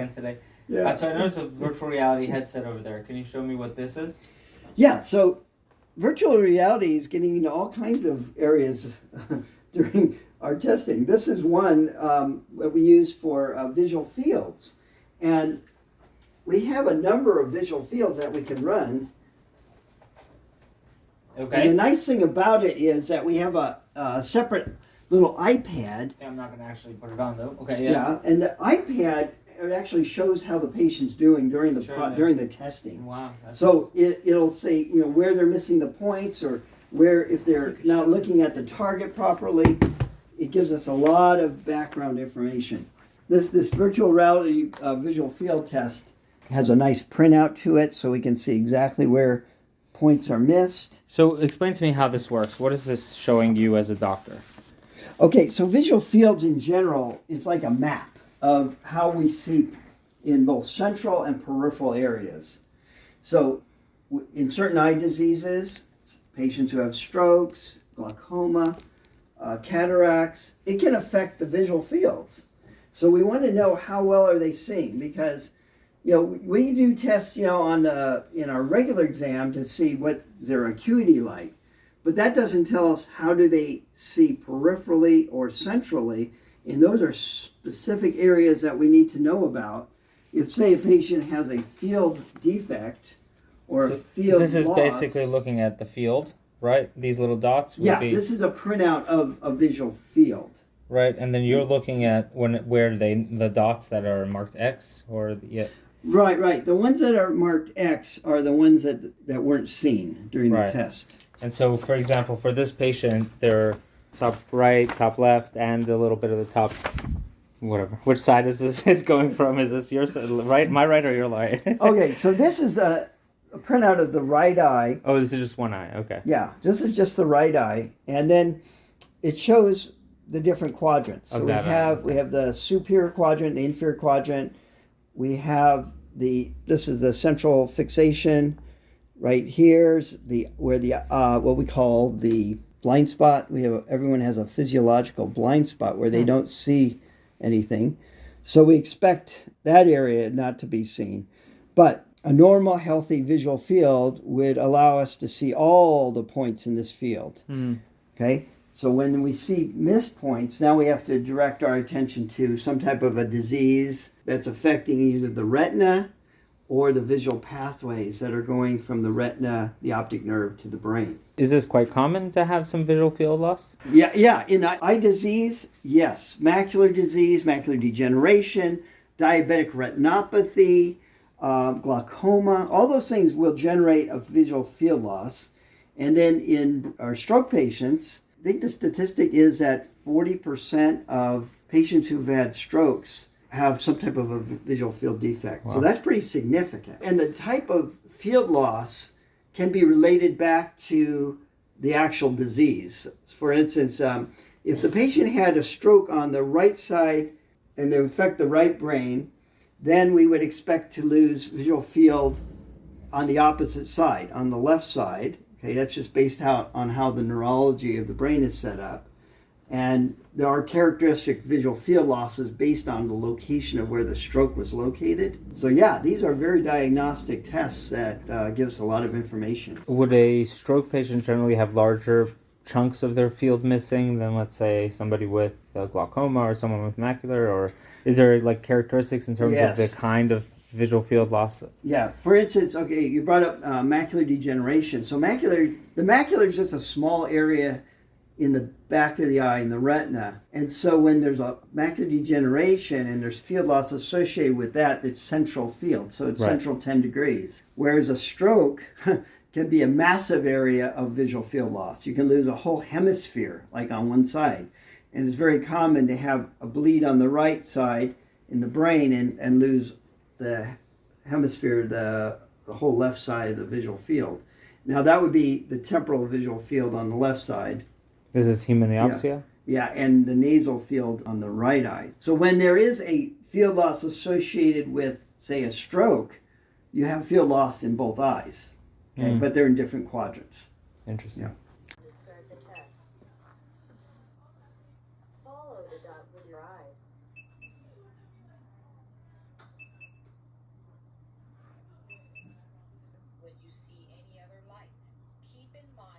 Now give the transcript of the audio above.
again today. Yeah. So I noticed a virtual reality headset over there. Can you show me what this is? Yeah, so virtual reality is getting into all kinds of areas during our testing. This is one that we use for visual fields. And we have a number of visual fields that we can run. Okay. And the nice thing about it is that we have a separate little iPad. Yeah, I'm not going to actually put it on though. Okay, Yeah, and the iPad, it actually shows how the patient's doing during the testing. Wow. So it'll say, where they're missing the points, or where, if they're not looking at the target properly. It gives us a lot of background information. This virtual reality visual field test has a nice printout to it, so we can see exactly where points are missed. So explain to me how this works. What is this showing you as a doctor? Okay, so visual fields in general is like a map of how we see in both central and peripheral areas. So in certain eye diseases, patients who have strokes, glaucoma, cataracts, it can affect the visual fields. So we want to know how well are they seeing, because we do tests in our regular exam to see what is their acuity like, but that doesn't tell us how do they see peripherally or centrally, and those are specific areas that we need to know about. If, say, a patient has a field defect or a field This is loss, basically looking at the field, right? These little dots would be... this is a printout of a visual field. Right, and then you're looking at the dots that are marked X or Right. The ones that are marked X are the ones that weren't seen during the test. And so, for example, for this patient, they're top right, top left, and a little bit of the top, whatever. Which side is this is going from? Is this your side, right, my right, or your right? Okay, so this is a printout of the right eye. Oh, this is just one eye. Okay. Yeah, this is just the right eye, and then it shows the different quadrants. So we have the superior quadrant, the inferior quadrant. We have this is the central fixation. Right here's where what we call the blind spot. Everyone has a physiological blind spot where they don't see anything. So we expect that area not to be seen. But a normal, healthy visual field would allow us to see all the points in this field. Okay? So when we see missed points, now we have to direct our attention to some type of a disease that's affecting either the retina or the visual pathways that are going from the retina, the optic nerve, to the brain. Is this quite common to have some visual field loss? Yeah. In eye disease, yes. Macular disease, macular degeneration, diabetic retinopathy, glaucoma, all those things will generate a visual field loss. And then in our stroke patients, I think the statistic is that 40% of patients who've had strokes have some type of a visual field defect. Wow. So that's pretty significant. And the type of field loss can be related back to the actual disease. For instance, if the patient had a stroke on the right side and it would affect the right brain, then we would expect to lose visual field on the opposite side, on the left side. Okay, that's just based on how the neurology of the brain is set up. And there are characteristic visual field losses based on the location of where the stroke was located. So yeah, these are very diagnostic tests that give us a lot of information. Would a stroke patient generally have larger chunks of their field missing than, let's say, somebody with glaucoma or someone with macular? Or is there characteristics in terms of the kind of visual field loss? Yeah. For instance, okay, you brought up macular degeneration. So the macular is just a small area in the back of the eye, in the retina. And so when there's a macular degeneration and there's field loss associated with that, it's central field. So it's central 10 degrees. Whereas a stroke can be a massive area of visual field loss. You can lose a whole hemisphere, like on one side. And it's very common to have a bleed on the right side in the brain and lose the hemisphere, the whole left side of the visual field. Now that would be the temporal visual field on the left side. This is hemianopsia? Yeah, and the nasal field on the right eye. So when there is a field loss associated with, say, a stroke, you have field loss in both eyes. Okay, but they're in different quadrants. Interesting. To start the test, follow the dot with your eyes. see any other light. Keep in mind